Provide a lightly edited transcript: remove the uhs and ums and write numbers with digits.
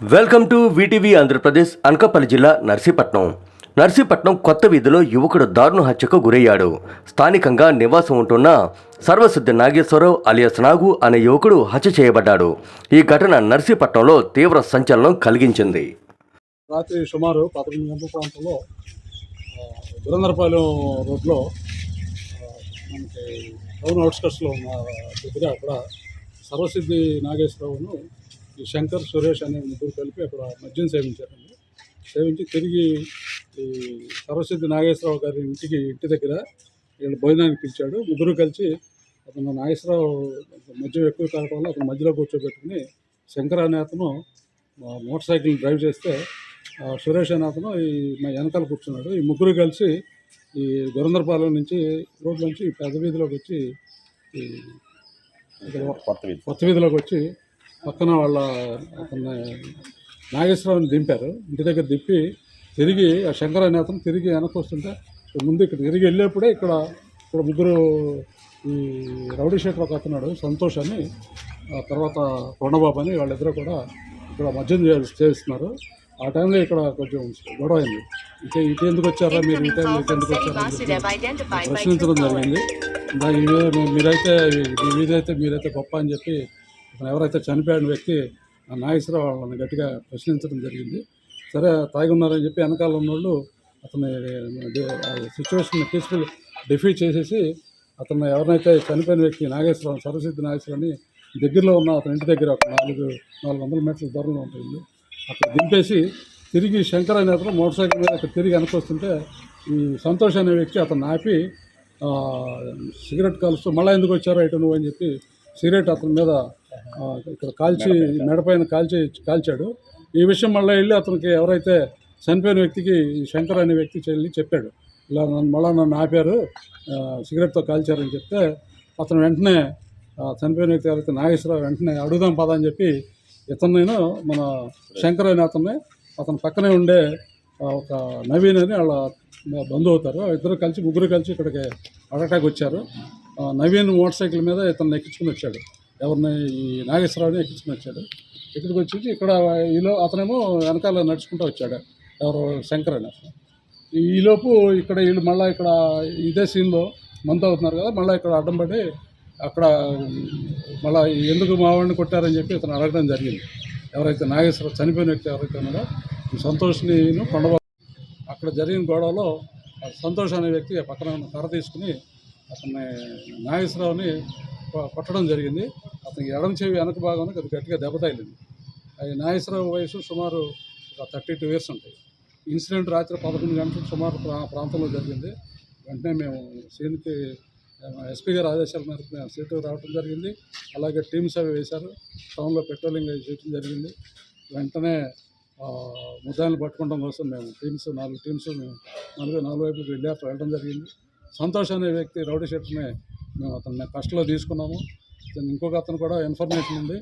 Welcome to VTV Andhra Pradesh. Anakapalli జిల్లా నర్సీపట్నం కొత్త వీధిలో యువకుడు దారుణ హత్యకు గురయ్యాడు. స్థానికంగా నివాసం ఉంటున్న సర్వసిద్ధి నాగేశ్వరరావు అలియాస్ నాగు అనే యువకుడు హత్య చేయబడ్డాడు. ఈ ఘటన నర్సీపట్నంలో తీవ్ర సంచలనం కలిగించింది. రాత్రి సుమారు 11 గంటల ప్రాంతంలో గురందరపాలెం రోడ్లో మనకి టౌన్ అవుట్స్కట్స్లో ఉన్న దగ్గర అక్కడ సర్వసిద్ధి నాగేశ్వరరావును ఈ శంకర్, సురేష్ అనే ముగ్గురు కలిపి అక్కడ మద్యం సేవించారండి. సేవించి తిరిగి ఈ సర్వసిద్ధి నాగేశ్వరరావు గారి ఇంటి దగ్గర వీళ్ళు భోజనానికి పిలిచాడు. ముగ్గురు కలిసి అతను నాగేశ్వరరావు మద్యం ఎక్కువ తాగడం వల్ల అతను మధ్యలో కూర్చోబెట్టుకుని శంకర్ అనే అతను మోటార్ సైకిల్ డ్రైవ్ చేస్తే సురేష్ అనే అతను మా వెనకాల కూర్చున్నాడు. ఈ ముగ్గురు కలిసి ఈ గురందరపాలెం నుంచి రోడ్ నుంచి పెద్ద వీధిలోకి వచ్చి ఈ కొత్త వీధిలోకి వచ్చి పక్కన వాళ్ళ అతన్ని నాగేశ్వరరావుని దింపారు. ఇంటి దగ్గర దింపి తిరిగి ఆ శంకర్ అనే అతను తిరిగి వెనక్కి వస్తుంటే ముందు ఇక్కడ తిరిగి వెళ్ళేప్పుడే ఇక్కడ ముగ్గురు ఈ రౌడీ షీటర్ ఒక అతన్నాడు సంతోష్ అని, తర్వాత కొండబాబు అని, వాళ్ళిద్దరూ కూడా ఇక్కడ మద్యం చేస్తున్నారు. ఆ టైంలో ఇక్కడ కొంచెం గొడవ అయింది. ఇటు ఎందుకు వచ్చారా మీరు, ఈ టైంలో ఇటు ఎందుకు వచ్చారా ప్రశ్నించడం జరిగింది. మీరైతే మీ వీధైతే మీరైతే గొప్ప అని చెప్పి ఎవరైతే చనిపోయిన వ్యక్తి నాగేశ్వరరావు వాళ్ళని గట్టిగా ప్రశ్నించడం జరిగింది. సరే తాగి ఉన్నారని చెప్పి వెనకాల ఉన్నోళ్ళు అతని సిచ్యువేషన్ పీస్ఫుల్ డిఫీట్ చేసేసి అతను ఎవరినైతే చనిపోయిన వ్యక్తి నాగేశ్వరరావు, సర్వసిద్ధి నాగేశ్వరరావుని దగ్గరలో ఉన్న అతని ఇంటి దగ్గర ఒక 400 మీటర్ల దూరంలో ఉంటుంది, అక్కడ దింపేసి తిరిగి శంకర్ అనే అతను మోటార్ సైకిల్ మీద అక్కడ తిరిగి వెనక్కి వస్తుంటే ఈ సంతోష్ అనే వ్యక్తి అతను ఆపి సిగరెట్ కాలుస్తూ మళ్ళీ ఎందుకు వచ్చారో ఇటు నువ్వు అని చెప్పి సిగరెట్ అతని మీద ఇక్కడ కాల్చి మెడపైన కాల్చాడు. ఈ విషయం మళ్ళీ వెళ్ళి అతనికి ఎవరైతే చనిపోయిన వ్యక్తికి శంకర్ అనే వ్యక్తి చెప్పాడు, ఇలా నన్ను ఆపారు, సిగరెట్తో కాల్చారని చెప్తే అతను వెంటనే చనిపోయిన వ్యక్తి ఎవరైతే నాగేశ్వరరావు వెంటనే అడుగుదాం పదా అని చెప్పి ఇతను మన శంకర్ అనే అతను పక్కనే ఉండే ఒక నవీన్ అని వాళ్ళ బంధువు అవుతారు. ముగ్గురు కలిసి ఇక్కడికి అటాక్ వచ్చారు. నవీన్ మోటార్ సైకిల్ మీద ఇతను ఎక్కించుకుని వచ్చాడు, ఎవరిని ఈ నాగేశ్వరరావుని ఎక్కించుకుని వచ్చాడు. ఇక్కడికి వచ్చి ఇక్కడ అతనేమో వెనకాల నడుచుకుంటూ వచ్చాడు, ఎవరు శంకర్ అని. ఈలోపు ఇక్కడ వీళ్ళు మళ్ళీ ఇక్కడ ఇదే సీన్లో మంత్ అవుతున్నారు కదా, మళ్ళీ ఇక్కడ అడ్డం పడి అక్కడ మళ్ళీ ఎందుకు మా వాడిని కొట్టారని చెప్పి ఇతను అడగడం జరిగింది. ఎవరైతే నాగేశ్వరరావు చనిపోయిన వ్యక్తి ఎవరైతే ఉన్నారో సంతోష్ని కొండబాబు అక్కడ జరిగిన గొడవలో సంతోష్ అనే వ్యక్తి పక్కన కర్ర తీసుకుని అతన్ని నాగేశ్వరరావుని కొట్టడం జరిగింది. అతనికి ఎడమ చెవి వెనక భాగంలో అది గట్టిగా దెబ్బ తగిలింది. అది నాగేశ్వరరావు వయసు సుమారు 32 years ఉంటాయి. ఇన్సిడెంట్ రాత్రి 11 గంటలకు సుమారు ప్రాంతంలో జరిగింది. వెంటనే మేము సీన్కి ఎస్పీ గారి ఆదేశాల మేరకు మేము సీటు రావడం జరిగింది. అలాగే టీమ్స్ అవి వేశారు, టౌన్లో పెట్రోలింగ్ చేయడం జరిగింది. వెంటనే ముద్దాయిలను పట్టుకోవడం కోసం మేము 4 టీమ్స్ నాలుగు వైపులకు వెళ్ళడం జరిగింది. సంతోష్ అనే వ్యక్తి రౌడీ షీటర్ని మేము అతన్ని కస్టడీలో తీసుకున్నాము. ఇంకొక అతను కూడా ఇన్ఫర్మేషన్ ఉంది.